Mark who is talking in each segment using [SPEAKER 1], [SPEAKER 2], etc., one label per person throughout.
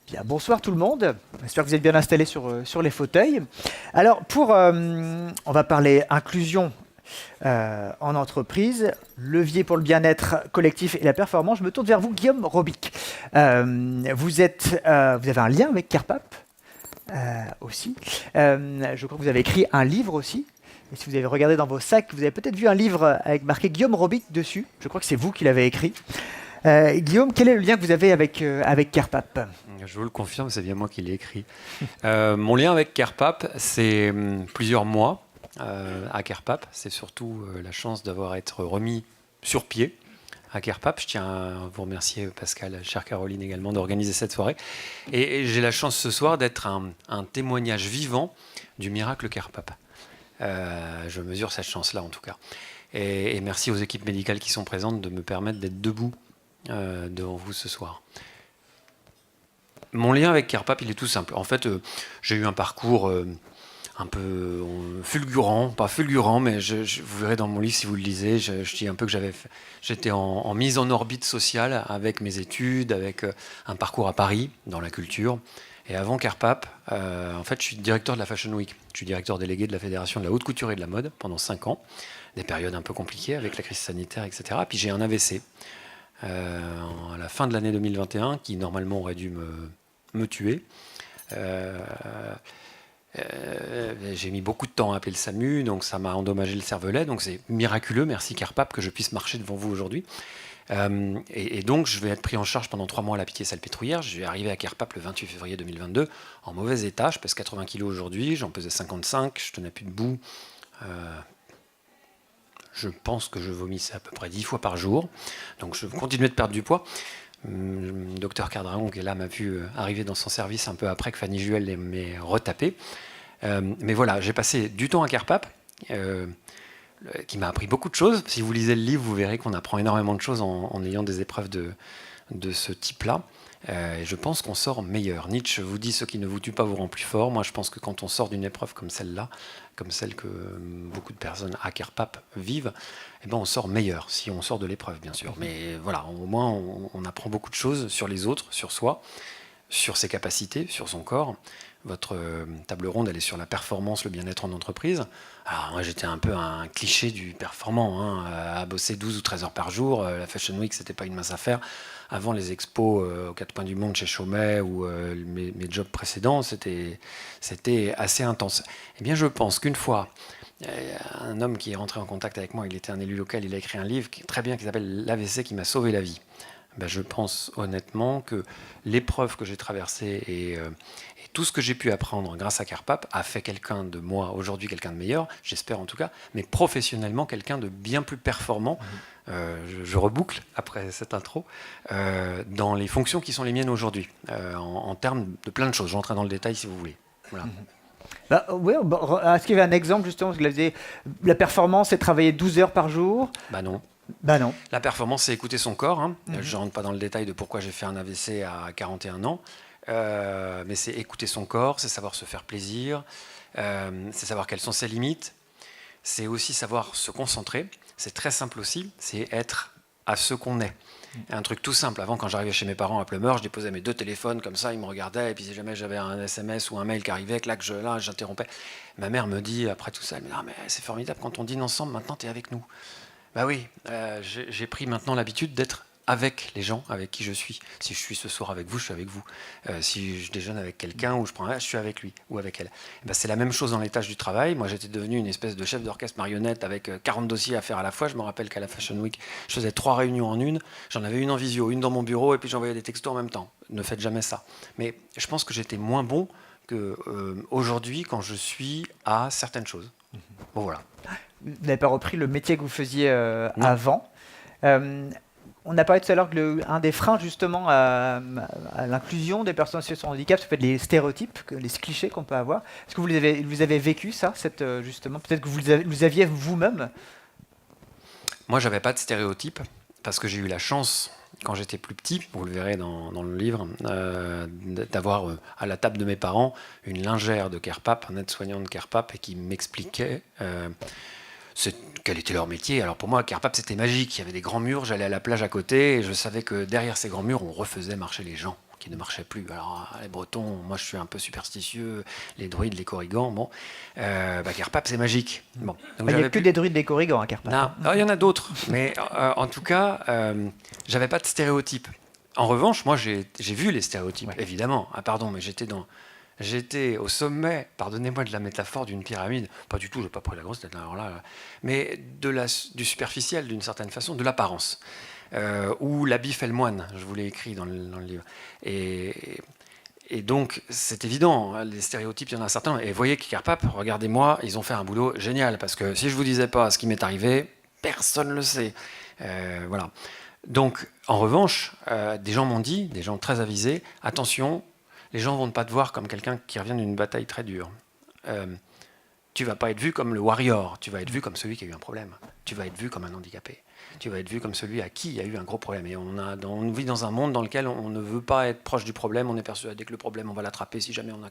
[SPEAKER 1] Bien, bonsoir tout le monde. J'espère que vous êtes bien installés sur les fauteuils. Alors, on va parler inclusion en entreprise, levier pour le bien-être collectif et la performance. Je me tourne vers vous, Guillaume Robic. Vous avez un lien avec CarePap aussi. Je crois que vous avez écrit un livre aussi. Et si vous avez regardé dans vos sacs, vous avez peut-être vu un livre avec marqué Guillaume Robic dessus. Je crois que c'est vous qui l'avez écrit. Guillaume, quel est le lien que vous avez avec CarePap?
[SPEAKER 2] Je vous le confirme, c'est bien moi qui l'ai écrit. Mon lien avec CarePap, c'est plusieurs mois à CarePap. C'est surtout la chance d'avoir été remis sur pied à CarePap. Je tiens à vous remercier, Pascal, chère Caroline également, d'organiser cette soirée. Et j'ai la chance ce soir d'être un témoignage vivant du miracle CarePap. Je mesure cette chance-là en tout cas. Et merci aux équipes médicales qui sont présentes de me permettre d'être debout devant vous ce soir. Mon lien avec CarePap, il est tout simple. En fait, j'ai eu un parcours un peu fulgurant, pas fulgurant, mais vous verrez dans mon livre si vous le lisez, je dis un peu que j'étais en mise en orbite sociale avec mes études, avec un parcours à Paris, dans la culture. Et avant CarePap, en fait, je suis directeur de la Fashion Week. Je suis directeur délégué de la Fédération de la haute couture et de la mode pendant 5 ans. Des périodes un peu compliquées avec la crise sanitaire, etc. Puis j'ai un AVC à la fin de l'année 2021 qui normalement aurait dû me tuer. J'ai mis beaucoup de temps à appeler le SAMU, donc ça m'a endommagé le cervelet. Donc c'est miraculeux, merci CarePap, que je puisse marcher devant vous aujourd'hui. Et donc je vais être pris en charge pendant 3 mois à la Pitié-Salpêtrière. Je vais arriver à CarePap le 28 février 2022 en mauvais état. Je pèse 80 kg aujourd'hui, j'en pesais 55, je tenais plus debout. Je pense que je vomissais à peu près 10 fois par jour. Donc je continuais de perdre du poids. Le docteur Cardraon, qui est là, m'a vu arriver dans son service un peu après que Fanny Juel m'ait retapé. Mais voilà, j'ai passé du temps à CarePap, qui m'a appris beaucoup de choses. Si vous lisez le livre, vous verrez qu'on apprend énormément de choses en ayant des épreuves de ce type-là. Et je pense qu'on sort meilleur. Nietzsche vous dit: ce qui ne vous tue pas vous rend plus fort. Moi, je pense que quand on sort d'une épreuve comme celle-là, comme celle que beaucoup de personnes à CarePap vivent, eh ben on sort meilleur, si on sort de l'épreuve, bien sûr. Mais voilà, au moins, on apprend beaucoup de choses sur les autres, sur soi, sur ses capacités, sur son corps. Votre table ronde, elle est sur la performance, le bien-être en entreprise. Alors moi, j'étais un peu un cliché du performant, à bosser 12 ou 13 heures par jour. La Fashion Week, c'était pas une mince affaire. Avant les expos aux 4 coins du monde chez Chaumet ou mes jobs précédents, c'était assez intense. Eh bien, je pense qu'une fois, un homme qui est rentré en contact avec moi, il était un élu local, il a écrit un livre très bien qui s'appelle «L'AVC qui m'a sauvé la vie». Ben, je pense honnêtement que l'épreuve que j'ai traversée et tout ce que j'ai pu apprendre grâce à CarePap a fait quelqu'un de moi, aujourd'hui quelqu'un de meilleur, j'espère en tout cas, mais professionnellement quelqu'un de bien plus performant. Je reboucle après cette intro, dans les fonctions qui sont les miennes aujourd'hui, en termes de plein de choses. J'entrerai dans le détail si vous voulez. Voilà.
[SPEAKER 1] Oui, est-ce qu'il y avait un exemple justement, parce que la performance, c'est travailler 12 heures par jour?
[SPEAKER 2] Bah non.
[SPEAKER 1] Bah non.
[SPEAKER 2] La performance, c'est écouter son corps. Je ne rentre pas dans le détail de pourquoi j'ai fait un AVC à 41 ans. Mais c'est écouter son corps, c'est savoir se faire plaisir, c'est savoir quelles sont ses limites, c'est aussi savoir se concentrer. C'est très simple aussi, c'est être à ce qu'on est. Un truc tout simple, avant quand j'arrivais chez mes parents à Pleumeur, je déposais mes 2 téléphones comme ça, ils me regardaient, et puis si jamais j'avais un SMS ou un mail qui arrivait, là j'interrompais. Ma mère me dit, après tout ça, elle me dit: ah, mais c'est formidable, quand on dîne ensemble, maintenant tu es avec nous. Bah oui, j'ai pris maintenant l'habitude d'être avec les gens avec qui je suis. Si je suis ce soir avec vous, je suis avec vous. Si je déjeune avec quelqu'un ou je prends un, je suis avec lui ou avec elle. Ben, c'est la même chose dans les tâches du travail. Moi, j'étais devenu une espèce de chef d'orchestre marionnette avec 40 dossiers à faire à la fois. Je me rappelle qu'à la Fashion Week, je faisais 3 réunions en une. J'en avais une en visio, une dans mon bureau, et puis j'envoyais des textos en même temps. Ne faites jamais ça. Mais je pense que j'étais moins bon qu'aujourd'hui quand je suis à certaines choses. Bon, voilà.
[SPEAKER 1] Vous n'avez pas repris le métier que vous faisiez avant. On a parlé tout à l'heure que un des freins justement à l'inclusion des personnes en situation de handicap, ça peut être les stéréotypes, les clichés qu'on peut avoir. Est-ce que vous avez vécu ça, justement, peut-être que vous aviez vous-même?
[SPEAKER 2] Moi, j'avais pas de stéréotypes parce que j'ai eu la chance, quand j'étais plus petit, vous le verrez dans le livre, d'avoir à la table de mes parents une lingère de CarePap, un aide-soignant de CarePap, et qui m'expliquait quel était leur métier. Alors pour moi, CarePap, c'était magique. Il y avait des grands murs, j'allais à la plage à côté, et je savais que derrière ces grands murs, on refaisait marcher les gens. qui ne marchait plus. Alors, les Bretons, moi je suis un peu superstitieux, les druides, les corrigans, bon, Carpap c'est magique. Bon,
[SPEAKER 1] il n'y a que des druides des corrigans à Carpap.
[SPEAKER 2] Non, il y en a d'autres, mais en tout cas, j'avais pas de stéréotypes. En revanche, moi j'ai vu les stéréotypes, évidemment. Ah pardon, mais j'étais au sommet, pardonnez-moi de la métaphore d'une pyramide, pas du tout, j'ai pas pris la grosse tête, alors là, mais du superficiel d'une certaine façon, de l'apparence. Ou l'habit fait le moine, je vous l'ai écrit dans le livre. Et donc, c'est évident, hein, les stéréotypes, il y en a certains. Et vous voyez que Carpap, regardez-moi, ils ont fait un boulot génial, parce que si je ne vous disais pas ce qui m'est arrivé, personne ne le sait. Voilà. Donc, en revanche, des gens m'ont dit, des gens très avisés, attention, les gens ne vont pas te voir comme quelqu'un qui revient d'une bataille très dure. Tu ne vas pas être vu comme le warrior, tu vas être vu comme celui qui a eu un problème. Tu vas être vu comme un handicapé. Tu vas être vu comme celui à qui il y a eu un gros problème. Et on vit dans un monde dans lequel on ne veut pas être proche du problème, on est persuadé que le problème, on va l'attraper si jamais on a...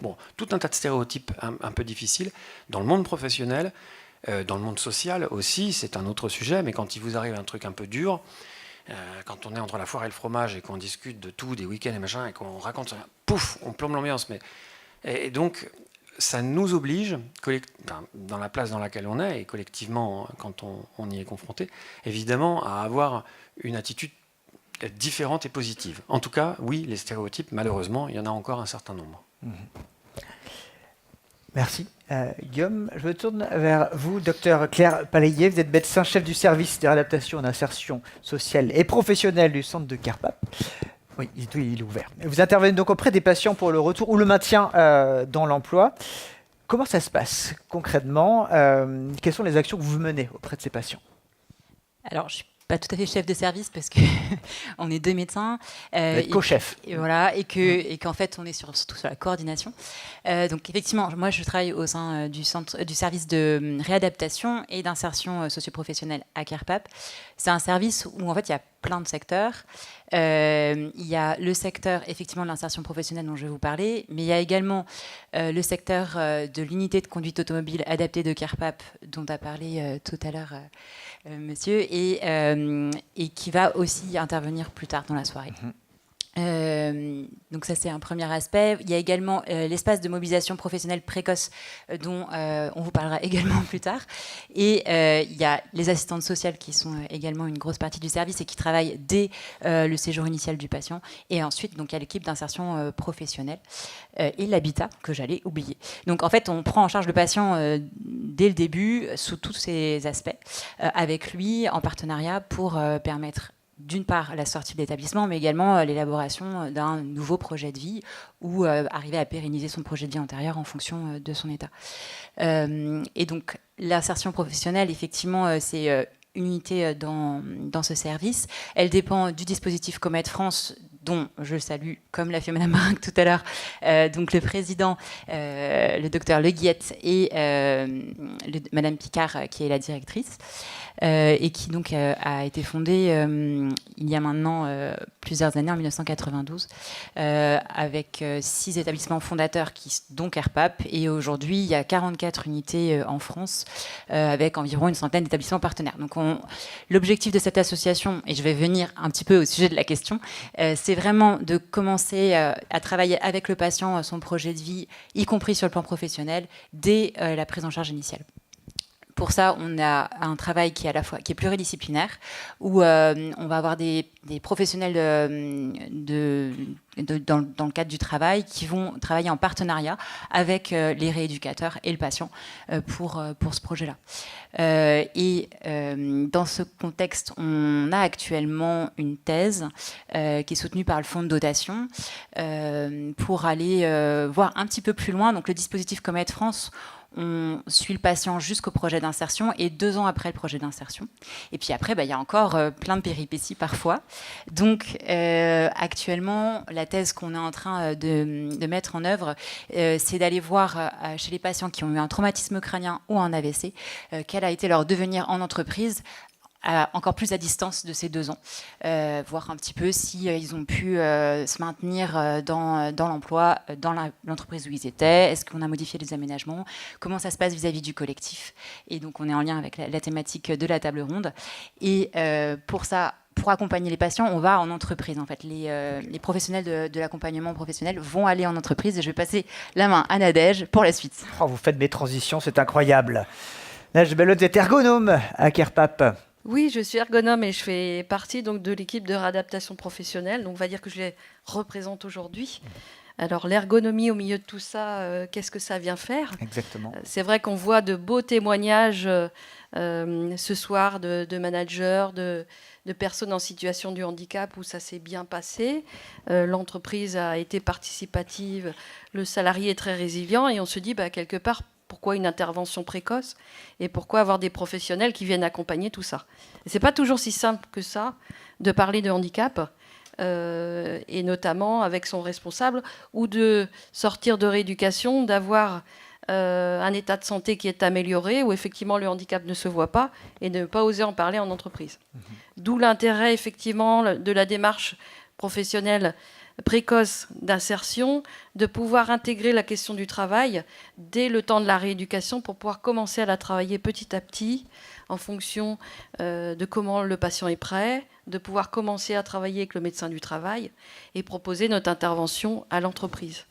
[SPEAKER 2] Bon, tout un tas de stéréotypes un peu difficiles. Dans le monde professionnel, dans le monde social aussi, c'est un autre sujet, mais quand il vous arrive un truc un peu dur, quand on est entre la foire et le fromage et qu'on discute de tout, des week-ends et machin, et qu'on raconte, pouf, on plombe l'ambiance. Et donc... ça nous oblige, dans la place dans laquelle on est, et collectivement, quand on y est confronté, évidemment, à avoir une attitude différente et positive. En tout cas, oui, les stéréotypes, malheureusement, il y en a encore un certain nombre.
[SPEAKER 1] Merci. Guillaume, je me tourne vers vous, docteur Claire Palayer. Vous êtes médecin-chef du service de réadaptation et d'insertion sociale et professionnelle du centre de Carpap. Oui, il est ouvert. Vous intervenez donc auprès des patients pour le retour ou le maintien dans l'emploi. Comment ça se passe concrètement? Quelles sont les actions que vous menez auprès de ces patients?
[SPEAKER 3] Alors, je ne suis pas tout à fait chef de service parce qu'on est deux médecins.
[SPEAKER 1] Vous êtes co-chef.
[SPEAKER 3] Voilà, et qu'en fait, on est surtout sur la coordination. Donc, effectivement, moi, je travaille au sein du service de réadaptation et d'insertion socio-professionnelle à Carpap. C'est un service où, en fait, il y a plein de secteurs. Il y a le secteur, effectivement, de l'insertion professionnelle dont je vais vous parler, mais il y a également le secteur de l'unité de conduite automobile adaptée de Carpap, dont a parlé tout à l'heure monsieur, et qui va aussi intervenir plus tard dans la soirée. Donc ça, c'est un premier aspect. Il y a également l'espace de mobilisation professionnelle précoce dont on vous parlera également plus tard. Et il y a les assistantes sociales qui sont également une grosse partie du service et qui travaillent dès le séjour initial du patient. Et ensuite, donc, il y a l'équipe d'insertion professionnelle et l'habitat que j'allais oublier. Donc en fait, on prend en charge le patient dès le début sous tous ces aspects avec lui en partenariat pour permettre d'une part la sortie de l'établissement, mais également l'élaboration d'un nouveau projet de vie ou arriver à pérenniser son projet de vie antérieur en fonction de son état. Et donc l'insertion professionnelle, effectivement, c'est une unité dans ce service. Elle dépend du dispositif Comète France, dont je salue, comme l'a fait Mme Marinck tout à l'heure, donc le président, le docteur Le Guillette, et Mme Picard, qui est la directrice. Et qui donc a été fondée il y a maintenant plusieurs années, en 1992, avec 6 établissements fondateurs, dont Carpap, et aujourd'hui il y a 44 unités en France, avec environ une centaine d'établissements partenaires. Donc l'objectif de cette association, et je vais venir un petit peu au sujet de la question, c'est vraiment de commencer à travailler avec le patient son projet de vie, y compris sur le plan professionnel, dès la prise en charge initiale. Pour ça, on a un travail qui est pluridisciplinaire, où on va avoir des professionnels dans le cadre du travail qui vont travailler en partenariat avec les rééducateurs et le patient pour ce projet-là. Et dans ce contexte, on a actuellement une thèse qui est soutenue par le fonds de dotation pour aller voir un petit peu plus loin. Donc le dispositif Comète France, on suit le patient jusqu'au projet d'insertion et 2 ans après le projet d'insertion. Et puis après, il y a encore plein de péripéties parfois. Donc actuellement, la thèse qu'on est en train de mettre en œuvre, c'est d'aller voir chez les patients qui ont eu un traumatisme crânien ou un AVC, quel a été leur devenir en entreprise, encore plus à distance de ces 2 ans, voir un petit peu si ils ont pu se maintenir dans l'emploi, dans l'entreprise où ils étaient, est-ce qu'on a modifié les aménagements, comment ça se passe vis-à-vis du collectif. Et donc on est en lien avec la thématique de la table ronde. Et pour ça, pour accompagner les patients, on va en entreprise. En fait, les professionnels de l'accompagnement professionnel vont aller en entreprise. Et je vais passer la main à Nadège pour la suite.
[SPEAKER 1] Oh, vous faites mes transitions, c'est incroyable. Nadège Bellotte, vous êtes ergonome à Kerpap.
[SPEAKER 4] Oui, je suis ergonome et je fais partie donc de l'équipe de réadaptation professionnelle. Donc, on va dire que je les représente aujourd'hui. Alors, l'ergonomie au milieu de tout ça, qu'est-ce que ça vient faire ?
[SPEAKER 1] Exactement.
[SPEAKER 4] C'est vrai qu'on voit de beaux témoignages ce soir de managers, de personnes en situation de handicap où ça s'est bien passé. L'entreprise a été participative, le salarié est très résilient et on se dit quelque part, pourquoi une intervention précoce et pourquoi avoir des professionnels qui viennent accompagner tout ça. Et c'est pas toujours si simple que ça de parler de handicap, et notamment avec son responsable, ou de sortir de rééducation, d'avoir un état de santé qui est amélioré, où effectivement le handicap ne se voit pas, et de ne pas oser en parler en entreprise. D'où l'intérêt effectivement de la démarche professionnelle précoce d'insertion, de pouvoir intégrer la question du travail dès le temps de la rééducation pour pouvoir commencer à la travailler petit à petit en fonction de comment le patient est prêt, de pouvoir commencer à travailler avec le médecin du travail et proposer notre intervention à l'entreprise.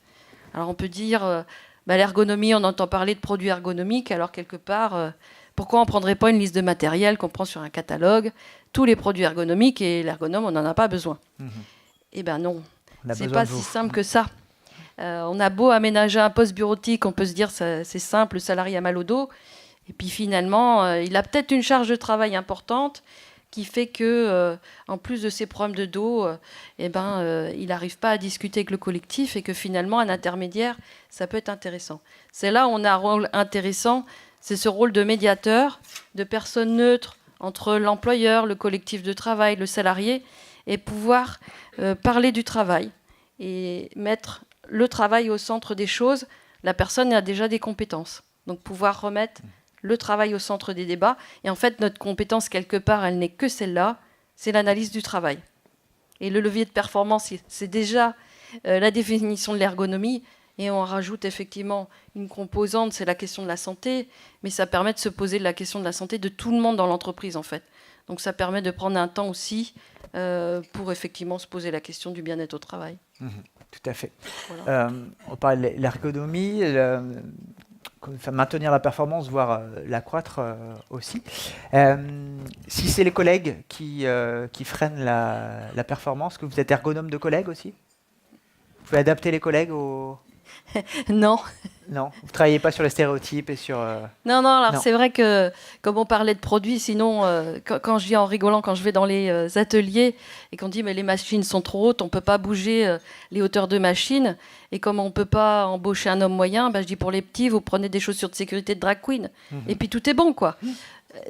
[SPEAKER 4] Alors on peut dire, l'ergonomie, on entend parler de produits ergonomiques, alors quelque part, pourquoi on ne prendrait pas une liste de matériel qu'on prend sur un catalogue, tous les produits ergonomiques, et l'ergonome, on n'en a pas besoin. Eh bien non. C'est pas si simple que ça. On a beau aménager un poste bureautique, on peut se dire c'est simple, le salarié a mal au dos. Et puis finalement, il a peut-être une charge de travail importante qui fait que, en plus de ses problèmes de dos, il n'arrive pas à discuter avec le collectif et que finalement, un intermédiaire, ça peut être intéressant. C'est là où on a un rôle intéressant, c'est ce rôle de médiateur, de personne neutre entre l'employeur, le collectif de travail, le salarié, et pouvoir parler du travail et mettre le travail au centre des choses. La personne a déjà des compétences. Donc pouvoir remettre le travail au centre des débats. Et en fait, notre compétence, quelque part, elle n'est que celle-là, c'est l'analyse du travail. Et le levier de performance, c'est déjà la définition de l'ergonomie. Et on rajoute effectivement une composante, c'est la question de la santé. Mais ça permet de se poser la question de la santé de tout le monde dans l'entreprise, en fait. Donc ça permet de prendre un temps aussi pour effectivement se poser la question du bien-être au travail.
[SPEAKER 1] Tout à fait.
[SPEAKER 4] Voilà.
[SPEAKER 1] On parle de l'ergonomie, maintenir la performance, voire l'accroître aussi. Si c'est les collègues qui freinent la performance, que vous êtes ergonome de collègues aussi ? Vous pouvez adapter les collègues aux...
[SPEAKER 4] Non.
[SPEAKER 1] Non, vous ne travaillez pas sur les stéréotypes et sur...
[SPEAKER 4] Non, alors
[SPEAKER 1] Non.
[SPEAKER 4] c'est vrai que, comme on parlait de produits, sinon, quand je dis en rigolant, quand je vais dans les ateliers et qu'on dit mais les machines sont trop hautes, on ne peut pas bouger les hauteurs de machines, et comme on ne peut pas embaucher un homme moyen, je dis pour les petits, vous prenez des chaussures de sécurité de drag queen, et puis tout est bon, quoi.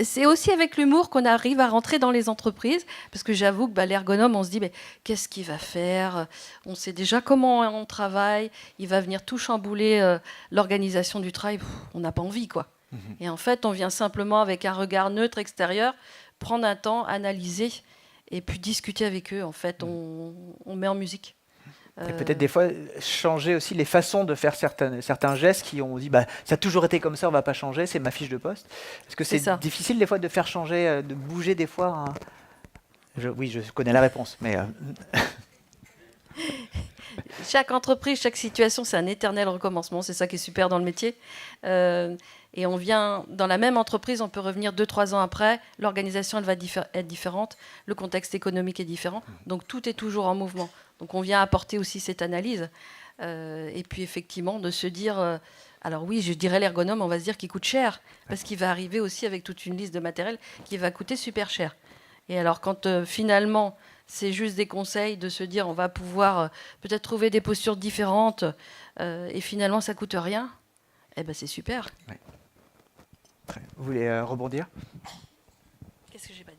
[SPEAKER 4] C'est aussi avec l'humour qu'on arrive à rentrer dans les entreprises, parce que j'avoue que l'ergonome, on se dit, mais qu'est-ce qu'il va faire ? On sait déjà comment on travaille, il va venir tout chambouler l'organisation du travail. On n'a pas envie, quoi. Et en fait, on vient simplement avec un regard neutre extérieur, prendre un temps, analyser, et puis discuter avec eux. En fait, on met en musique.
[SPEAKER 1] Et peut-être des fois changer aussi les façons de faire certains gestes qui ont dit ça a toujours été comme ça, on va pas changer, c'est ma fiche de poste. Est-ce que c'est difficile des fois de faire changer, de bouger des fois Oui, je connais la réponse, mais...
[SPEAKER 4] Chaque entreprise, chaque situation, c'est un éternel recommencement. C'est ça qui est super dans le métier. Et on vient dans la même entreprise, on peut revenir 2-3 ans après. L'organisation, elle va être différente. Le contexte économique est différent. Donc tout est toujours en mouvement. Donc on vient apporter aussi cette analyse. Et puis effectivement, de se dire... alors oui, je dirais l'ergonome, on va se dire qu'il coûte cher. Parce qu'il va arriver aussi avec toute une liste de matériel qui va coûter super cher. Et alors quand finalement... c'est juste des conseils de se dire on va pouvoir peut-être trouver des postures différentes et finalement ça coûte rien. C'est super.
[SPEAKER 1] Ouais. Vous voulez rebondir ?
[SPEAKER 4] Qu'est-ce que j'ai pas dit ?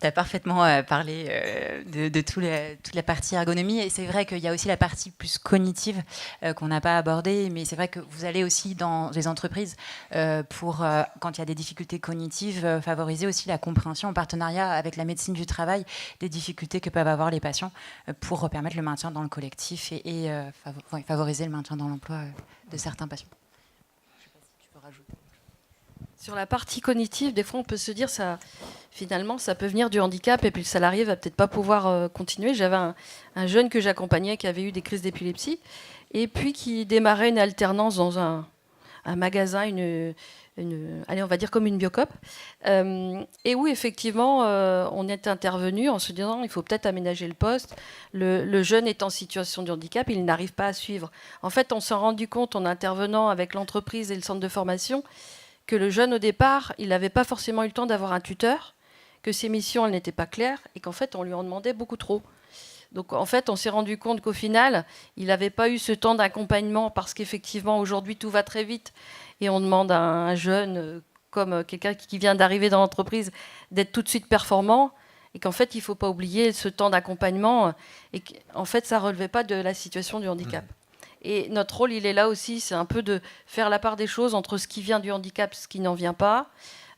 [SPEAKER 3] Tu as parfaitement parlé de toute la partie ergonomie, et c'est vrai qu'il y a aussi la partie plus cognitive qu'on n'a pas abordée, mais c'est vrai que vous allez aussi dans les entreprises pour, quand il y a des difficultés cognitives, favoriser aussi la compréhension en partenariat avec la médecine du travail des difficultés que peuvent avoir les patients pour permettre le maintien dans le collectif et favoriser le maintien dans l'emploi de certains patients. Je ne sais pas si tu peux rajouter.
[SPEAKER 4] Sur la partie cognitive, des fois, on peut se dire ça. Finalement, ça peut venir du handicap et puis le salarié va peut-être pas pouvoir continuer. J'avais un jeune que j'accompagnais qui avait eu des crises d'épilepsie et puis qui démarrait une alternance dans un magasin, allez, on va dire comme une Biocoop, et où effectivement on est intervenu en se disant il faut peut-être aménager le poste. Le jeune est en situation de handicap, il n'arrive pas à suivre. En fait, on s'est rendu compte en intervenant avec l'entreprise et le centre de formation que le jeune au départ, il n'avait pas forcément eu le temps d'avoir un tuteur, que ses missions elles n'étaient pas claires et qu'en fait on lui en demandait beaucoup trop. Donc en fait on s'est rendu compte qu'au final il n'avait pas eu ce temps d'accompagnement parce qu'effectivement aujourd'hui tout va très vite et on demande à un jeune comme quelqu'un qui vient d'arriver dans l'entreprise d'être tout de suite performant et qu'en fait il ne faut pas oublier ce temps d'accompagnement et qu'en fait ça ne relevait pas de la situation du handicap. Et notre rôle il est là aussi, c'est un peu de faire la part des choses entre ce qui vient du handicap et ce qui n'en vient pas.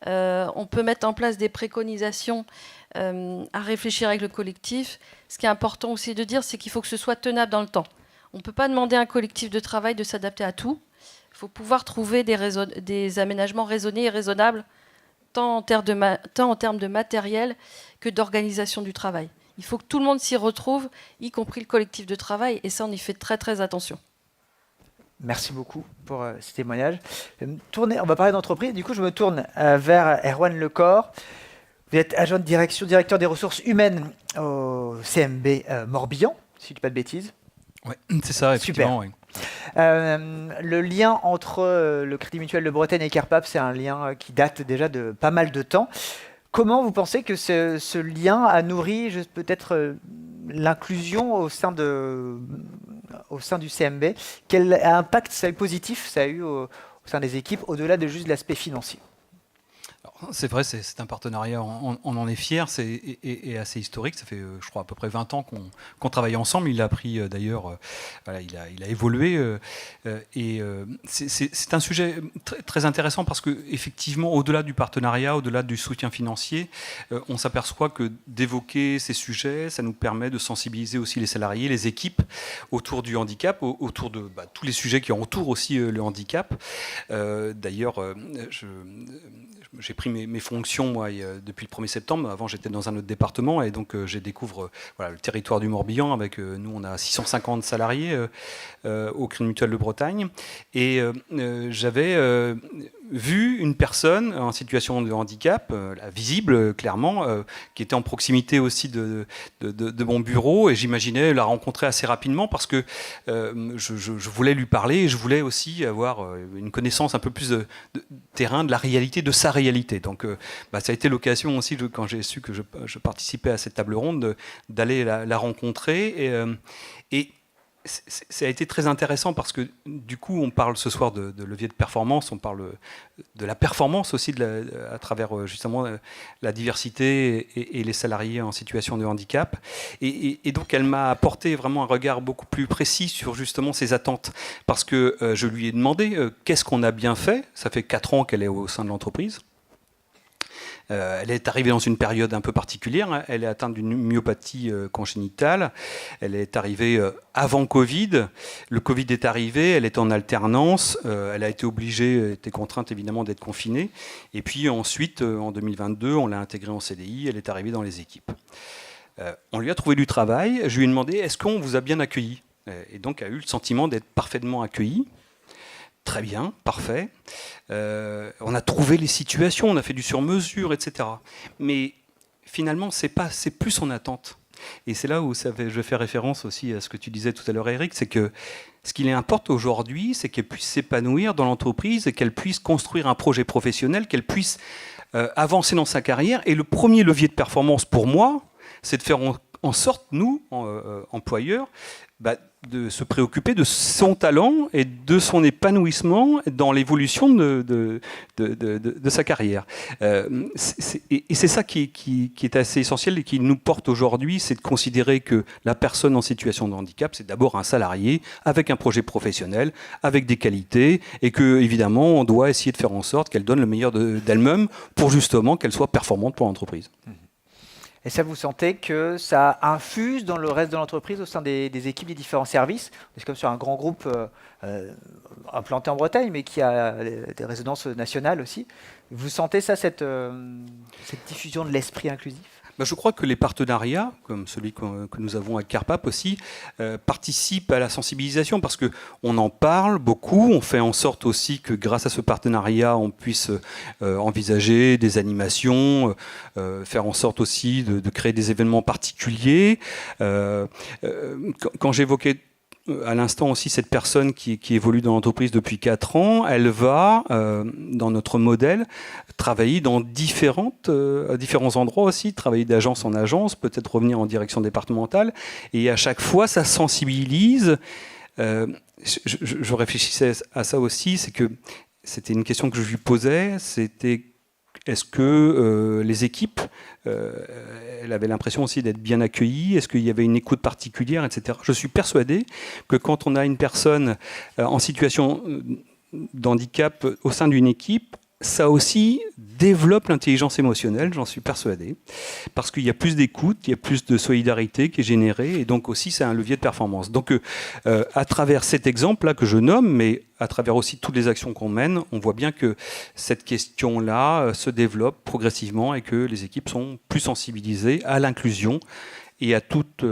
[SPEAKER 4] On peut mettre en place des préconisations à réfléchir avec le collectif. Ce qui est important aussi de dire, c'est qu'il faut que ce soit tenable dans le temps. On ne peut pas demander à un collectif de travail de s'adapter à tout. Il faut pouvoir trouver des aménagements raisonnés et raisonnables, tant en termes de matériel que d'organisation du travail. Il faut que tout le monde s'y retrouve, y compris le collectif de travail, et ça, on y fait très très attention.
[SPEAKER 1] Merci beaucoup pour ce témoignage. On va parler d'entreprise. Du coup, je me tourne vers Erwan Lecor. Vous êtes adjoint de direction, directeur des ressources humaines au CMB Morbihan, si je ne dis pas de bêtises.
[SPEAKER 5] Oui, c'est ça, effectivement.
[SPEAKER 1] Super. Oui. Le lien entre le Crédit Mutuel de Bretagne et Carpap, c'est un lien qui date déjà de pas mal de temps. Comment vous pensez que ce lien a nourri peut-être l'inclusion au sein du CMB? Quel impact ça a eu positif ça a eu au sein des équipes, au-delà de juste l'aspect financier?
[SPEAKER 5] Alors, c'est vrai, c'est un partenariat, on en est fiers, et assez historique. Ça fait, je crois, à peu près 20 ans qu'on travaille ensemble. Il a pris, d'ailleurs, voilà, il a évolué. Et c'est un sujet très intéressant parce qu'effectivement, au-delà du partenariat, au-delà du soutien financier, on s'aperçoit que d'évoquer ces sujets, ça nous permet de sensibiliser aussi les salariés, les équipes autour du handicap, autour de tous les sujets qui entourent aussi le handicap. D'ailleurs, j'ai pris mes fonctions moi, depuis le 1er septembre. Avant, j'étais dans un autre département et donc je découvre le territoire du Morbihan. Avec nous, on a 650 salariés au Crédit Mutuel de Bretagne. Et j'avais vu une personne en situation de handicap, visible clairement, qui était en proximité aussi de mon bureau. Et j'imaginais la rencontrer assez rapidement parce que je voulais lui parler et je voulais aussi avoir une connaissance un peu plus de terrain, de la réalité, de sa réalité. Donc ça a été l'occasion aussi, quand j'ai su que je participais à cette table ronde, d'aller la rencontrer. Et ça a été très intéressant parce que du coup on parle ce soir de levier de performance, on parle de la performance aussi à travers justement la diversité et les salariés en situation de handicap. Et donc elle m'a apporté vraiment un regard beaucoup plus précis sur justement ses attentes parce que je lui ai demandé qu'est-ce qu'on a bien fait. Ça fait 4 ans qu'elle est au sein de l'entreprise. Elle est arrivée dans une période un peu particulière. Elle est atteinte d'une myopathie congénitale. Elle est arrivée avant Covid. Le Covid est arrivé. Elle est en alternance. Elle a été obligée, était contrainte évidemment d'être confinée. Et puis ensuite, en 2022, on l'a intégrée en CDI. Elle est arrivée dans les équipes. On lui a trouvé du travail. Je lui ai demandé, est-ce qu'on vous a bien accueilli? Et donc, elle a eu le sentiment d'être parfaitement accueillie. Très bien, parfait. On a trouvé les situations, on a fait du sur-mesure, etc. Mais finalement, c'est plus son attente. Et c'est là où je fais référence aussi à ce que tu disais tout à l'heure, Eric, c'est que ce qui importe aujourd'hui, c'est qu'elle puisse s'épanouir dans l'entreprise et qu'elle puisse construire un projet professionnel, qu'elle puisse avancer dans sa carrière. Et le premier levier de performance pour moi, c'est de faire en sorte, nous, employeurs, de se préoccuper de son talent et de son épanouissement dans l'évolution de sa carrière. Et c'est ça qui est assez essentiel et qui nous porte aujourd'hui, c'est de considérer que la personne en situation de handicap, c'est d'abord un salarié avec un projet professionnel, avec des qualités, et que évidemment, on doit essayer de faire en sorte qu'elle donne le meilleur d'elle-même pour justement qu'elle soit performante pour l'entreprise.
[SPEAKER 1] Et ça, vous sentez que ça infuse dans le reste de l'entreprise, au sein des équipes des différents services? C'est comme sur un grand groupe implanté en Bretagne, mais qui a des résidences nationales aussi. Vous sentez ça, cette diffusion de l'esprit inclusif?
[SPEAKER 5] Je crois que les partenariats, comme celui que nous avons avec Carpap aussi, participent à la sensibilisation parce qu'on en parle beaucoup. On fait en sorte aussi que grâce à ce partenariat, on puisse envisager des animations, faire en sorte aussi de créer des événements particuliers. Quand j'évoquais à l'instant aussi cette personne qui évolue dans l'entreprise depuis 4 ans, elle va, dans notre modèle, travailler dans différents endroits aussi, travailler d'agence en agence, peut-être revenir en direction départementale, et à chaque fois ça sensibilise. Je réfléchissais à ça aussi, c'est que c'était une question que je lui posais, c'était est-ce que les équipes, elle avait l'impression aussi d'être bien accueillie, est-ce qu'il y avait une écoute particulière, etc. Je suis persuadé que quand on a une personne en situation d'handicap au sein d'une équipe, ça aussi développe l'intelligence émotionnelle, j'en suis persuadé, parce qu'il y a plus d'écoute, il y a plus de solidarité qui est générée, et donc aussi c'est un levier de performance. Donc à travers cet exemple-là que je nomme, mais à travers aussi toutes les actions qu'on mène, on voit bien que cette question-là se développe progressivement et que les équipes sont plus sensibilisées à l'inclusion et à toute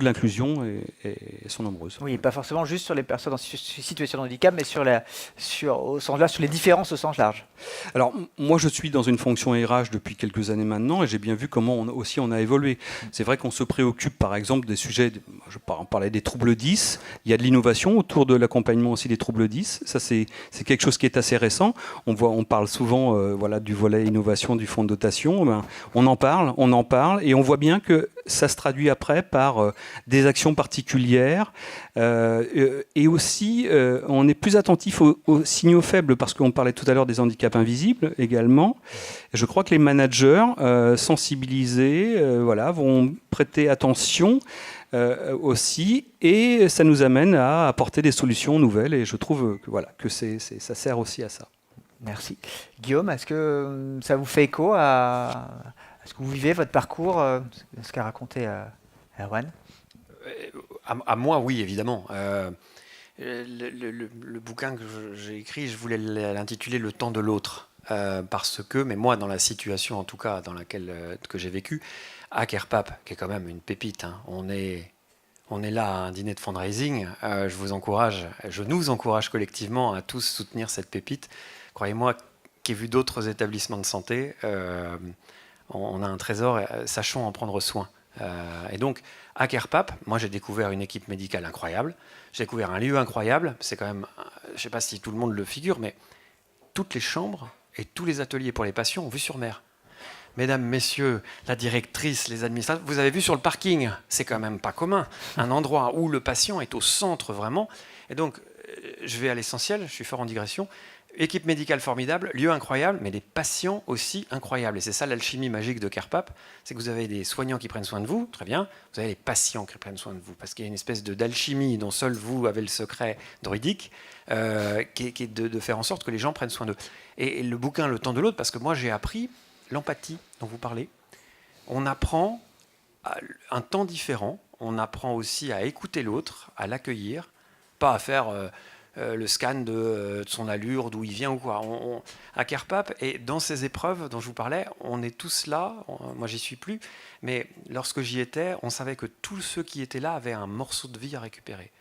[SPEAKER 5] l'inclusion et sont nombreuses.
[SPEAKER 1] Oui, pas forcément juste sur les personnes en situation de handicap, mais au sens large, sur les différences au sens large.
[SPEAKER 5] Alors, moi, je suis dans une fonction RH depuis quelques années maintenant, et j'ai bien vu comment on a évolué. C'est vrai qu'on se préoccupe, par exemple, des sujets, je parlais des troubles 10, il y a de l'innovation autour de l'accompagnement aussi des troubles 10, ça c'est quelque chose qui est assez récent. On parle souvent du volet innovation du fonds de dotation, on en parle, et on voit bien que ça se traduit après par des actions particulières et aussi on est plus attentif aux signaux faibles parce qu'on parlait tout à l'heure des handicaps invisibles également. Et je crois que les managers sensibilisés vont prêter attention aussi et ça nous amène à apporter des solutions nouvelles et je trouve que ça sert aussi à ça.
[SPEAKER 1] Merci. Guillaume, est-ce que ça vous fait écho à ce que vous vivez, votre parcours, ce qu'a raconté Erwan?
[SPEAKER 2] À moi, oui, évidemment. Le bouquin que j'ai écrit, je voulais l'intituler « Le temps de l'autre ». Parce que, mais moi, dans la situation en tout cas dans laquelle que j'ai vécu, à Carpap, qui est quand même une pépite, hein, on est là à un dîner de fundraising, je nous encourage collectivement à tous soutenir cette pépite. Croyez-moi, qui ai vu d'autres établissements de santé, on a un trésor, sachons en prendre soin. Et donc, à Carpap, moi j'ai découvert une équipe médicale incroyable, j'ai découvert un lieu incroyable, c'est quand même, je ne sais pas si tout le monde le figure, mais toutes les chambres et tous les ateliers pour les patients ont vue sur mer. Mesdames, messieurs, la directrice, les administrateurs, vous avez vu sur le parking, c'est quand même pas commun, un endroit où le patient est au centre vraiment. Et donc, je vais à l'essentiel, je suis fort en digression. Équipe médicale formidable, lieu incroyable, mais des patients aussi incroyables. Et c'est ça l'alchimie magique de Carpap, c'est que vous avez des soignants qui prennent soin de vous, très bien, vous avez les patients qui prennent soin de vous, parce qu'il y a une espèce d'alchimie dont seul vous avez le secret druidique, qui est de faire en sorte que les gens prennent soin d'eux. Et le bouquin Le temps de l'autre, parce que moi j'ai appris l'empathie dont vous parlez. On apprend un temps différent, on apprend aussi à écouter l'autre, à l'accueillir, pas à faire le scan de son allure, d'où il vient ou quoi. À Carpap, et dans ces épreuves dont je vous parlais, on est tous là, moi j'y suis plus, mais lorsque j'y étais, on savait que tous ceux qui étaient là avaient un morceau de vie à récupérer,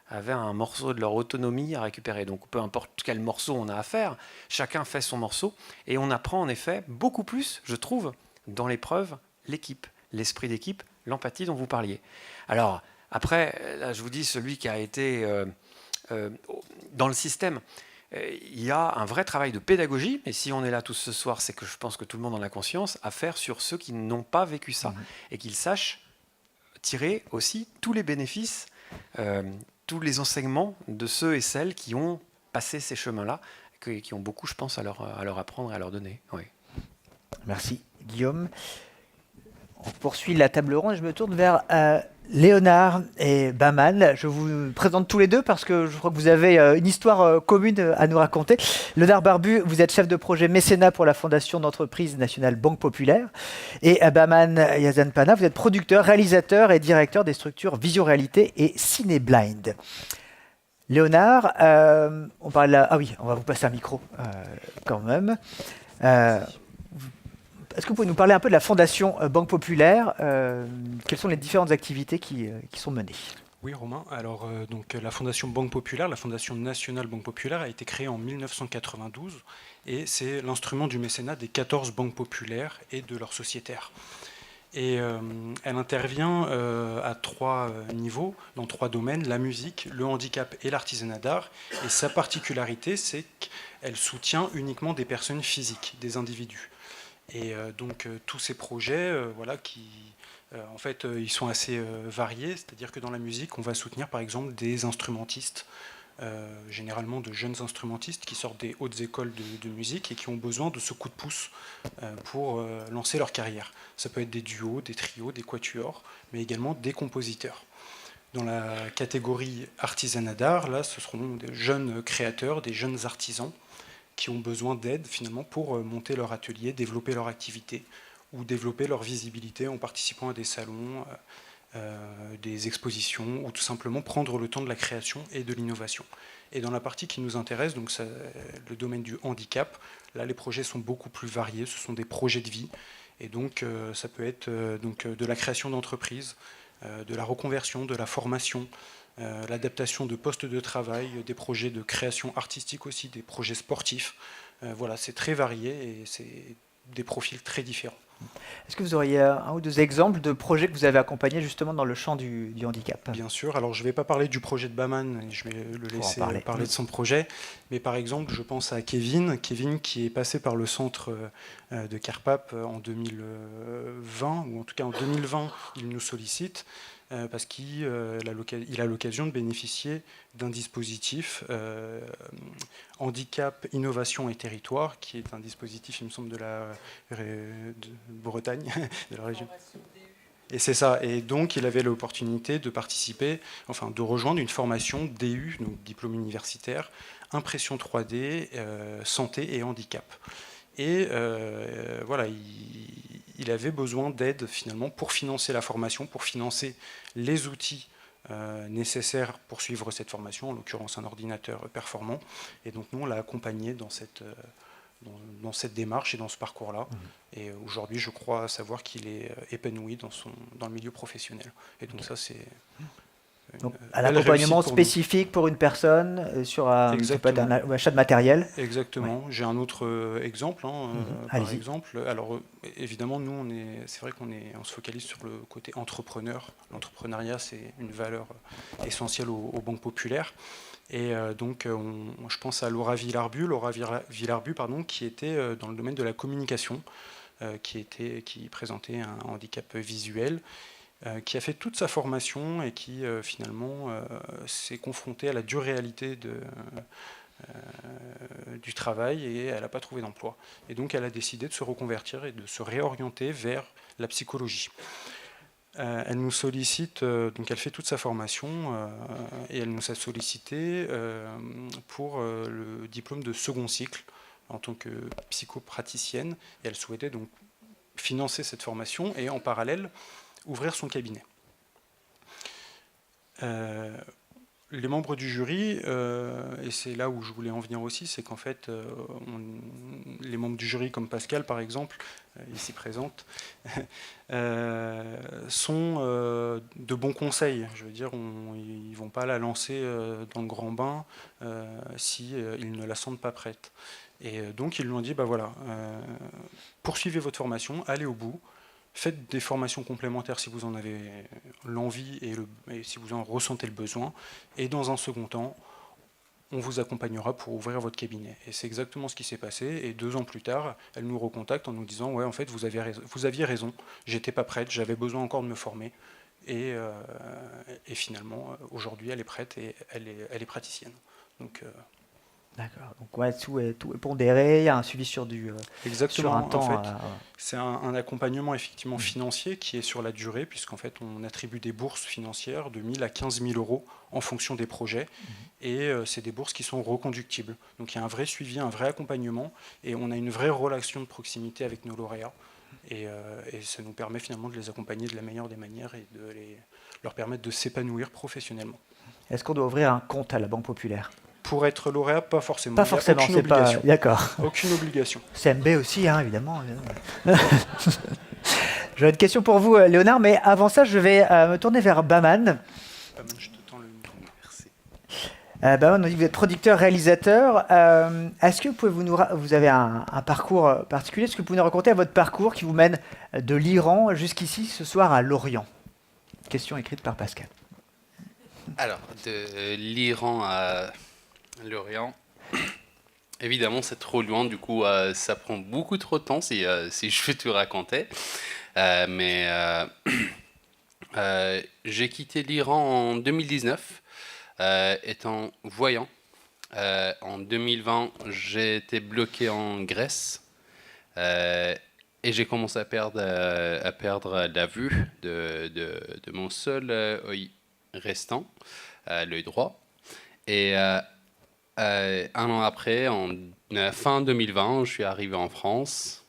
[SPEAKER 2] avaient un morceau de leur autonomie à récupérer. Donc peu importe quel morceau on a à faire, chacun fait son morceau, et on apprend en effet beaucoup plus, je trouve, dans l'épreuve, l'équipe, l'esprit d'équipe, l'empathie dont vous parliez. Alors après, là je vous dis, celui qui a été dans le système, il y a un vrai travail de pédagogie, et si on est là tous ce soir, c'est que je pense que tout le monde en a conscience, à faire sur ceux qui n'ont pas vécu ça, et qu'ils sachent tirer aussi tous les bénéfices, tous les enseignements de ceux et celles qui ont passé ces chemins-là, qui ont beaucoup, je pense, à leur apprendre et à leur donner. Oui.
[SPEAKER 1] Merci, Guillaume. On poursuit la table ronde et je me tourne vers Léonard et Baman. Je vous présente tous les deux parce que je crois que vous avez une histoire commune à nous raconter. Léonard Barbu, vous êtes chef de projet mécénat pour la Fondation d'entreprise nationale Banque Populaire. Et Baman Yazanpana, vous êtes producteur, réalisateur et directeur des structures Vision Réalité et Cinéblind. Léonard, on parle là. Ah oui, on va vous passer un micro quand même. Est-ce que vous pouvez nous parler un peu de la Fondation Banque Populaire? Quelles sont les différentes activités qui sont menées?
[SPEAKER 6] Oui, Romain. Alors, donc, la Fondation Banque Populaire, la Fondation nationale Banque Populaire, a été créée en 1992 et c'est l'instrument du mécénat des 14 banques populaires et de leurs sociétaires. Et elle intervient à 3 niveaux, dans 3 domaines, la musique, le handicap et l'artisanat d'art. Et sa particularité, c'est qu'elle soutient uniquement des personnes physiques, des individus. Et donc tous ces projets, en fait, ils sont assez variés, c'est-à-dire que dans la musique, on va soutenir par exemple des instrumentistes, généralement de jeunes instrumentistes qui sortent des hautes écoles de musique et qui ont besoin de ce coup de pouce pour lancer leur carrière. Ça peut être des duos, des trios, des quatuors, mais également des compositeurs. Dans la catégorie artisanat d'art, là, ce seront des jeunes créateurs, des jeunes artisans qui ont besoin d'aide finalement pour monter leur atelier, développer leur activité ou développer leur visibilité en participant à des salons, des expositions ou tout simplement prendre le temps de la création et de l'innovation. Et dans la partie qui nous intéresse, donc le domaine du handicap, là les projets sont beaucoup plus variés, ce sont des projets de vie et donc ça peut être de la création d'entreprises, de la reconversion, de la formation, l'adaptation de postes de travail, des projets de création artistique aussi, des projets sportifs. Voilà, c'est très varié et c'est des profils très différents.
[SPEAKER 1] Est-ce que vous auriez un ou deux exemples de projets que vous avez accompagnés justement dans le champ du handicap?
[SPEAKER 6] Bien sûr, alors je ne vais pas parler du projet de Baman, je vais le laisser parler de son projet, mais par exemple je pense à Kevin qui est passé par le centre de Carpap en 2020, ou en tout cas en 2020 il nous sollicite, parce qu'il a l'occasion de bénéficier d'un dispositif handicap, innovation et territoire, qui est un dispositif, il me semble, de Bretagne, de la région. Et c'est ça. Et donc, il avait l'opportunité de participer, enfin, de rejoindre une formation DU, donc diplôme universitaire, impression 3D, santé et handicap. Et voilà, il avait besoin d'aide finalement pour financer la formation, pour financer les outils nécessaires pour suivre cette formation, en l'occurrence un ordinateur performant. Et donc nous, on l'a accompagné dans cette démarche et dans ce parcours-là. Et aujourd'hui, je crois savoir qu'il est épanoui dans le milieu professionnel. Et donc ça, c'est...
[SPEAKER 1] Donc, un accompagnement spécifique pour une personne sur un achat de matériel.
[SPEAKER 6] Exactement. Ouais. J'ai un autre exemple. Par exemple. Alors, évidemment, nous, c'est vrai on se focalise sur le côté entrepreneur. L'entrepreneuriat, c'est une valeur essentielle aux banques populaires. Et donc, je pense à Laura Villarbu, qui était dans le domaine de la communication, qui présentait un handicap visuel, qui a fait toute sa formation et qui finalement s'est confrontée à la dure réalité du travail et elle n'a pas trouvé d'emploi. Et donc elle a décidé de se reconvertir et de se réorienter vers la psychologie. Elle nous sollicite, donc elle fait toute sa formation et elle nous a sollicité pour le diplôme de second cycle en tant que psychopraticienne et elle souhaitait donc financer cette formation et en parallèle ouvrir son cabinet. Les membres du jury, et c'est là où je voulais en venir aussi, c'est qu'en fait, les membres du jury, comme Pascal par exemple, ici présente, sont de bons conseils. Je veux dire, ils ne vont pas la lancer dans le grand bain si ils ne la sentent pas prête. Et donc ils lui ont dit, bah voilà, poursuivez votre formation, allez au bout. Faites des formations complémentaires si vous en avez l'envie et si vous en ressentez le besoin. Et dans un second temps, on vous accompagnera pour ouvrir votre cabinet. Et c'est exactement ce qui s'est passé. Et 2 ans plus tard, elle nous recontacte en nous disant « Ouais, en fait, vous aviez raison, j'étais pas prête, j'avais besoin encore de me former. » Et finalement, aujourd'hui, elle est prête et elle est praticienne. Donc
[SPEAKER 1] D'accord. Donc ouais, tout est pondéré, il y a un suivi sur
[SPEAKER 6] Exactement.
[SPEAKER 1] un temps.
[SPEAKER 6] En fait, c'est un accompagnement effectivement financier qui est sur la durée, puisqu'en fait, on attribue des bourses financières de 1 000 à 15 000 euros en fonction des projets. Et c'est des bourses qui sont reconductibles. Donc il y a un vrai suivi, un vrai accompagnement, et on a une vraie relation de proximité avec nos lauréats. Et ça nous permet finalement de les accompagner de la meilleure des manières et de leur permettre de s'épanouir professionnellement.
[SPEAKER 1] Est-ce qu'on doit ouvrir un compte à la Banque Populaire?
[SPEAKER 6] Pour être lauréat, pas forcément.
[SPEAKER 1] Pas
[SPEAKER 6] Il y a
[SPEAKER 1] forcément,
[SPEAKER 6] aucune
[SPEAKER 1] c'est pas...
[SPEAKER 6] obligation.
[SPEAKER 1] D'accord.
[SPEAKER 6] Aucune obligation.
[SPEAKER 1] CMB aussi, hein, évidemment. J'ai une question pour vous, Léonard, mais avant ça, je vais me tourner vers Baman.
[SPEAKER 6] Baman, je te tends le micro.
[SPEAKER 7] Merci.
[SPEAKER 1] Baman, vous êtes producteur-réalisateur. Est-ce que vous avez un parcours particulier? Est-ce que vous pouvez nous raconter votre parcours qui vous mène de l'Iran jusqu'ici, ce soir, à Lorient? Question écrite par Pascal.
[SPEAKER 7] Alors, de l'Iran à l'Orient, évidemment, c'est trop loin. Du coup, ça prend beaucoup trop de temps si je veux tout raconter. J'ai quitté l'Iran en 2019, étant voyant. En 2020, j'ai été bloqué en Grèce et j'ai commencé à perdre la vue de mon seul œil restant, l'œil droit. Et un an après, en fin 2020, je suis arrivé en France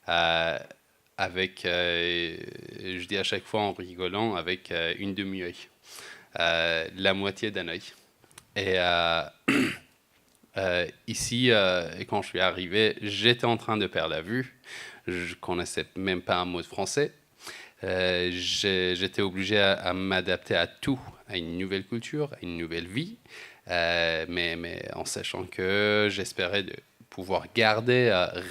[SPEAKER 7] avec, je dis à chaque fois en rigolant, avec une demi-œil, la moitié d'un œil. Et ici, quand je suis arrivé, j'étais en train de perdre la vue. Je connaissais même pas un mot de français. J'étais obligé à m'adapter à tout, à une nouvelle culture, à une nouvelle vie, mais en sachant que j'espérais de pouvoir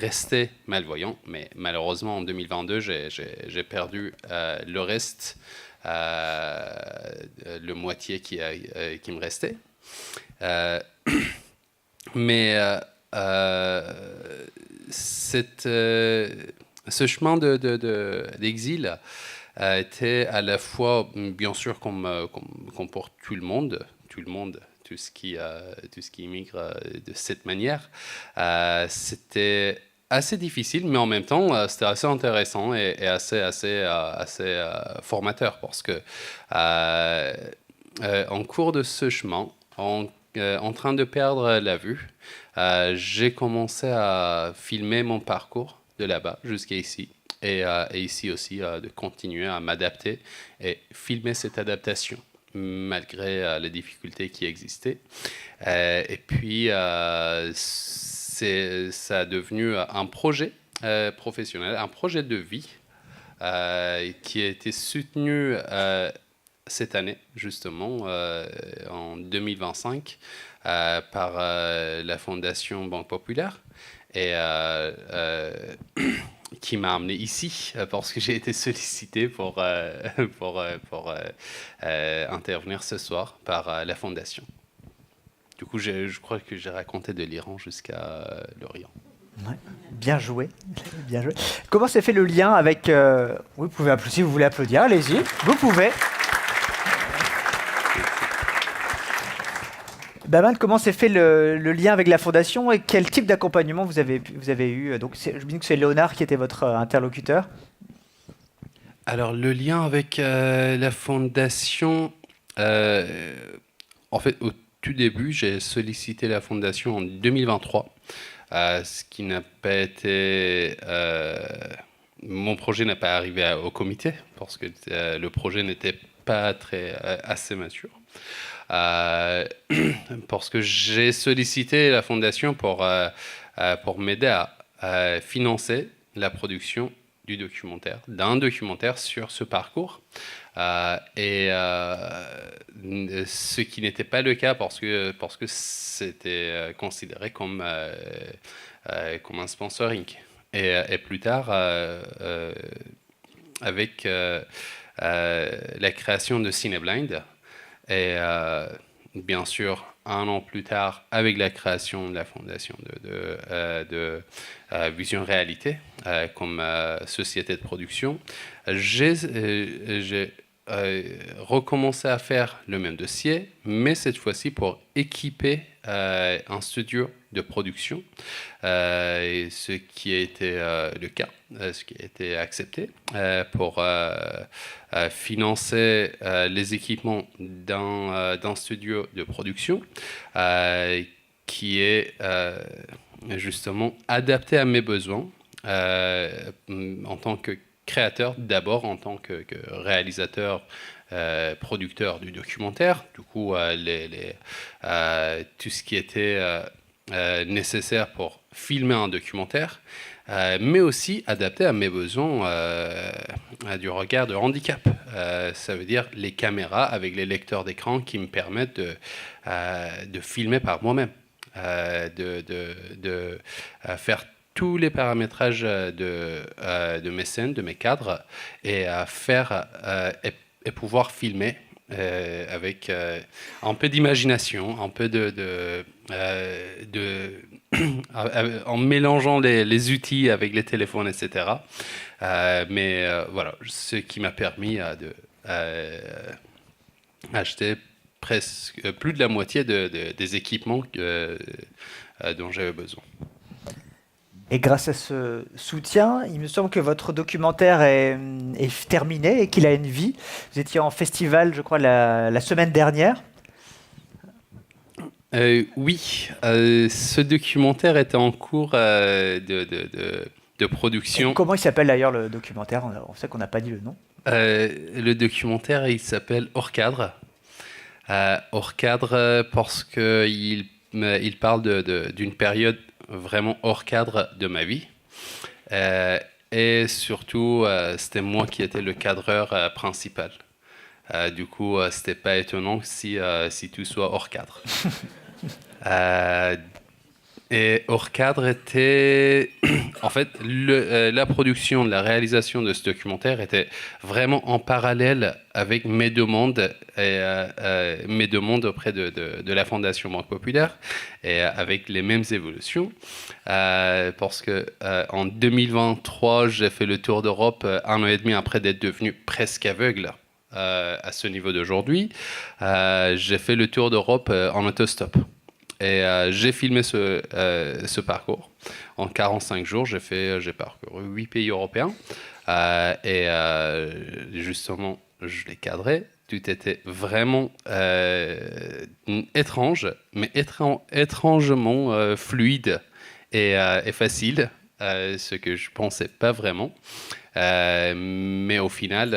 [SPEAKER 7] rester malvoyant. Mais malheureusement, en 2022, j'ai perdu le reste, le moitié qui me restait. Ce chemin d'exil était à la fois, bien sûr, comme pour tout le monde, tout ce qui immigre de cette manière, c'était assez difficile, mais en même temps, c'était assez intéressant et assez formateur, parce que en cours de ce chemin, en train de perdre la vue, j'ai commencé à filmer mon parcours de là-bas jusqu'à ici. Et ici aussi, de continuer à m'adapter et filmer cette adaptation, malgré les difficultés qui existaient. Et puis, ça a devenu un projet professionnel, un projet de vie qui a été soutenu cette année, justement, en 2025, par la Fondation Banque Populaire, et qui m'a amené ici, parce que j'ai été sollicité pour intervenir ce soir par la Fondation. Du coup, je crois que j'ai raconté de l'Iran jusqu'à l'Orient.
[SPEAKER 1] Ouais. Bien joué, bien joué. Comment s'est fait le lien avec... Oui, vous pouvez applaudir, si vous voulez applaudir, allez-y, vous pouvez. Baman, comment s'est fait le lien avec la Fondation et quel type d'accompagnement vous avez eu? Donc, je me dis que c'est Léonard qui était votre interlocuteur.
[SPEAKER 7] Alors, le lien avec la Fondation, en fait, au tout début, j'ai sollicité la Fondation en 2023, ce qui n'a pas été... mon projet n'a pas arrivé au comité, parce que le projet n'était pas assez mature. Parce que j'ai sollicité la Fondation pour m'aider à financer la production d'un documentaire sur ce parcours. Ce qui n'était pas le cas parce que c'était considéré comme un sponsoring. Et plus tard, avec la création de Cineblind, et bien sûr, un an plus tard, avec la création de la fondation de Vision Réalité comme société de production, j'ai recommencé à faire le même dossier, mais cette fois-ci pour équiper un studio de production, ce qui a été le cas, ce qui a été accepté pour financer les équipements d'un studio de production qui est justement adapté à mes besoins en tant que créateur, d'abord en tant que réalisateur, producteur du documentaire. Du coup, tout ce qui était nécessaire pour filmer un documentaire, mais aussi adapté à mes besoins du regard de handicap. Ça veut dire les caméras avec les lecteurs d'écran qui me permettent de filmer par moi-même, de faire tous les paramétrages de mes scènes, de mes cadres, et et pouvoir filmer avec un peu d'imagination, un peu en mélangeant les outils avec les téléphones, etc. Mais voilà, ce qui m'a permis d'acheter presque plus de la moitié des équipements dont j'avais besoin.
[SPEAKER 1] Et grâce à ce soutien, il me semble que votre documentaire est terminé et qu'il a une vie. Vous étiez en festival, je crois, la semaine dernière.
[SPEAKER 7] Oui, ce documentaire était en cours de production.
[SPEAKER 1] Et comment il s'appelle d'ailleurs le documentaire? On sait qu'on n'a pas dit le nom.
[SPEAKER 7] Le documentaire, il s'appelle Hors cadre. Hors cadre parce qu'il parle d'une période vraiment hors cadre de ma vie. Et surtout, c'était moi qui étais le cadreur principal. Du coup, c'était pas étonnant si tout soit hors cadre. Et hors cadre était... En fait, la production, la réalisation de ce documentaire était vraiment en parallèle avec mes demandes, mes demandes auprès de la Fondation Banque Populaire, et avec les mêmes évolutions. Parce que en 2023, j'ai fait le tour d'Europe 1 an et demi après d'être devenu presque aveugle à ce niveau d'aujourd'hui. J'ai fait le tour d'Europe en autostop. Et j'ai filmé ce parcours. En 45 jours, j'ai parcouru 8 pays européens. Et justement, je l'ai cadré. Tout était vraiment étrange, mais étrangement fluide et facile, ce que je ne pensais pas vraiment. Mais au final,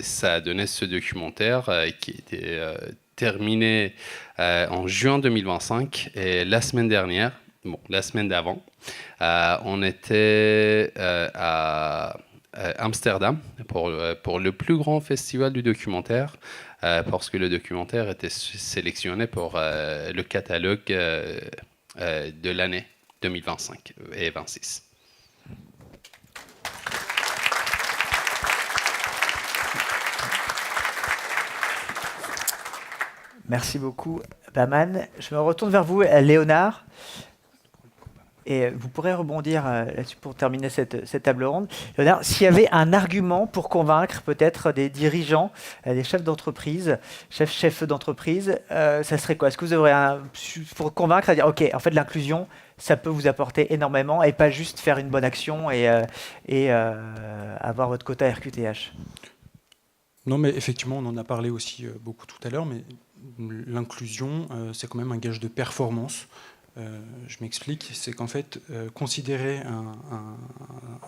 [SPEAKER 7] ça a donné ce documentaire qui était terminé en juin 2025, et la semaine dernière, la semaine d'avant, on était à Amsterdam pour le plus grand festival du documentaire, parce que le documentaire était sélectionné pour le catalogue de l'année 2025 et 2026.
[SPEAKER 1] Merci beaucoup, Baman. Je me retourne vers vous, Léonard. Et vous pourrez rebondir là-dessus pour terminer cette table ronde. Léonard, s'il y avait un argument pour convaincre peut-être des dirigeants, des chefs d'entreprise, chefs d'entreprise, ça serait quoi? Est-ce que vous aurez pour convaincre à dire, OK, en fait, l'inclusion, ça peut vous apporter énormément et pas juste faire une bonne action et avoir votre quota RQTH?
[SPEAKER 6] Non, mais effectivement, on en a parlé aussi beaucoup tout à l'heure, mais l'inclusion, c'est quand même un gage de performance. Je m'explique, c'est qu'en fait, considérer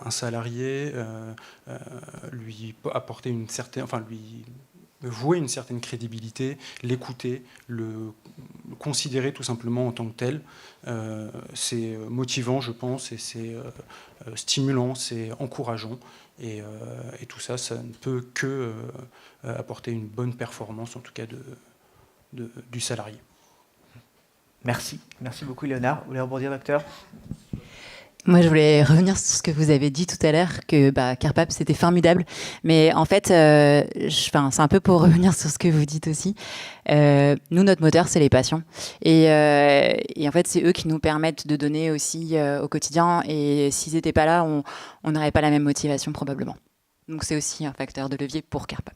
[SPEAKER 6] un salarié, lui apporter une certaine, enfin lui vouer une certaine crédibilité, l'écouter, le considérer tout simplement en tant que tel, c'est motivant, je pense, et c'est stimulant, c'est encourageant, et tout ça, ça ne peut que apporter une bonne performance, en tout cas du salarié.
[SPEAKER 1] Merci. Merci beaucoup, Léonard. Vous voulez rebondir, docteur?
[SPEAKER 3] Moi, je voulais revenir sur ce que vous avez dit tout à l'heure, que Carpap, c'était formidable. Mais en fait, c'est un peu pour revenir sur ce que vous dites aussi. Nous, notre moteur, c'est les patients. Et en fait, c'est eux qui nous permettent de donner aussi au quotidien. Et s'ils n'étaient pas là, on n'aurait pas la même motivation, probablement. Donc, c'est aussi un facteur de levier pour Carpap.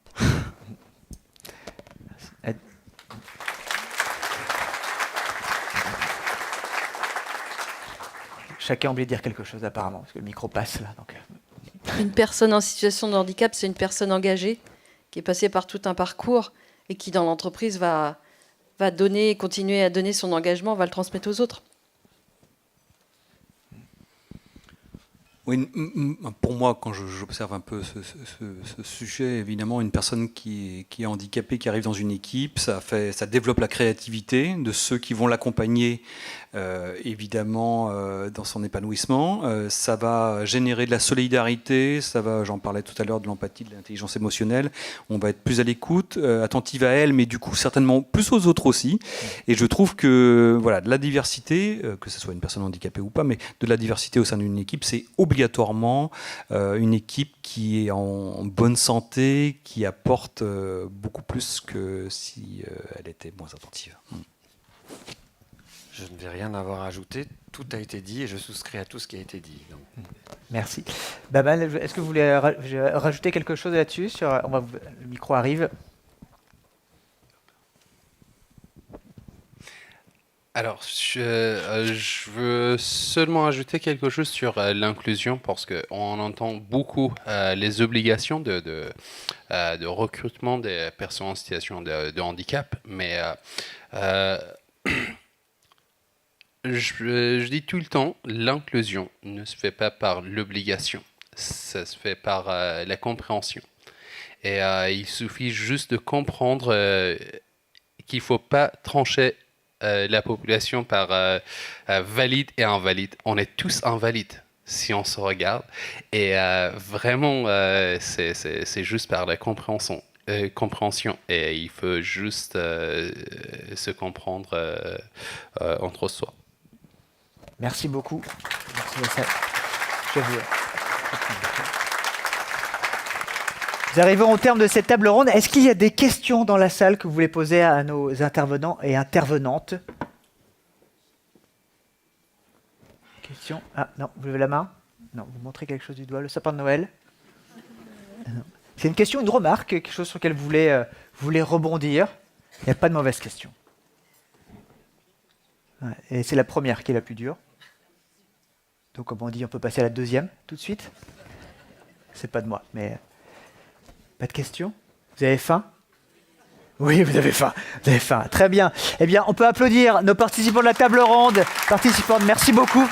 [SPEAKER 1] chacun a oublié de dire quelque chose apparemment, parce que le micro passe là. Donc.
[SPEAKER 4] Une personne en situation de handicap, c'est une personne engagée qui est passée par tout un parcours et qui, dans l'entreprise, va donner, continuer à donner son engagement, va le transmettre aux autres.
[SPEAKER 5] Oui, pour moi, quand j'observe un peu ce sujet, évidemment, une personne qui est handicapée, qui arrive dans une équipe, ça développe la créativité de ceux qui vont l'accompagner, évidemment, dans son épanouissement. Ça va générer de la solidarité, j'en parlais tout à l'heure, de l'empathie, de l'intelligence émotionnelle. On va être plus à l'écoute, attentive à elle, mais du coup, certainement plus aux autres aussi. Et je trouve que, voilà, de la diversité, que ce soit une personne handicapée ou pas, mais de la diversité au sein d'une équipe, c'est obligatoirement une équipe qui est en bonne santé, qui apporte beaucoup plus que si elle était moins attentive.
[SPEAKER 2] Je ne vais rien avoir à ajouter. Tout a été dit et je souscris à tout ce qui a été dit. Donc.
[SPEAKER 1] Merci. Baban, est-ce que vous voulez rajouter quelque chose là-dessus le micro arrive.
[SPEAKER 7] Alors, je veux seulement ajouter quelque chose sur l'inclusion parce qu'on entend beaucoup les obligations de recrutement des personnes en situation de handicap, mais je dis tout le temps, l'inclusion ne se fait pas par l'obligation, ça se fait par la compréhension. Et il suffit juste de comprendre qu'il ne faut pas trancher la population par valide et invalide. On est tous invalides si on se regarde. Et vraiment, c'est juste par la compréhension. Et il faut juste se comprendre entre soi.
[SPEAKER 1] Merci beaucoup. Merci. Nous arrivons au terme de cette table ronde. Est-ce qu'il y a des questions dans la salle que vous voulez poser à nos intervenants et intervenantes? Question? Ah non, vous levez la main? Non, vous montrez quelque chose du doigt, le sapin de Noël? C'est une question, une remarque, quelque chose sur lequel vous voulez rebondir? Il n'y a pas de mauvaise question. Ouais, et c'est la première qui est la plus dure. Donc comme on dit, on peut passer à la deuxième tout de suite. C'est pas de moi, mais... Pas de questions? Vous avez faim? Oui, vous avez faim. Vous avez faim. Très bien. Eh bien, on peut applaudir nos participants de la table ronde. Participantes, merci beaucoup.